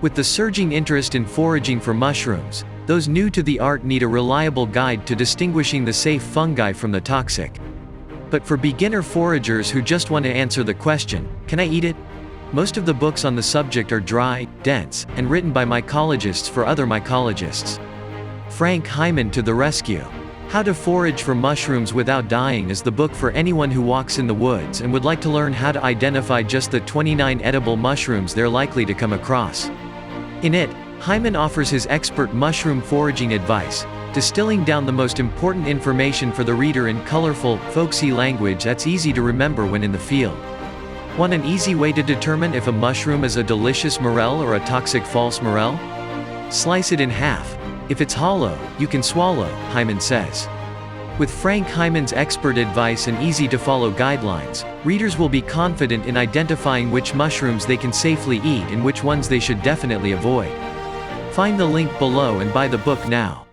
With the surging interest in foraging for mushrooms, those new to the art need a reliable guide to distinguishing the safe fungi from the toxic. But for beginner foragers who just want to answer the question, can I eat it? Most of the books on the subject are dry, dense, and written by mycologists for other mycologists. Frank Hyman to the rescue. How to Forage for Mushrooms Without Dying is the book for anyone who walks in the woods and would like to learn how to identify just the 29 edible mushrooms they're likely to come across. In it, Hyman offers his expert mushroom foraging advice, distilling down the most important information for the reader in colorful, folksy language that's easy to remember when in the field. Want an easy way to determine if a mushroom is a delicious morel or a toxic false morel? Slice it in half. If it's hollow, you can swallow, Hyman says. With Frank Hyman's expert advice and easy-to-follow guidelines, readers will be confident in identifying which mushrooms they can safely eat and which ones they should definitely avoid. Find the link below and buy the book now.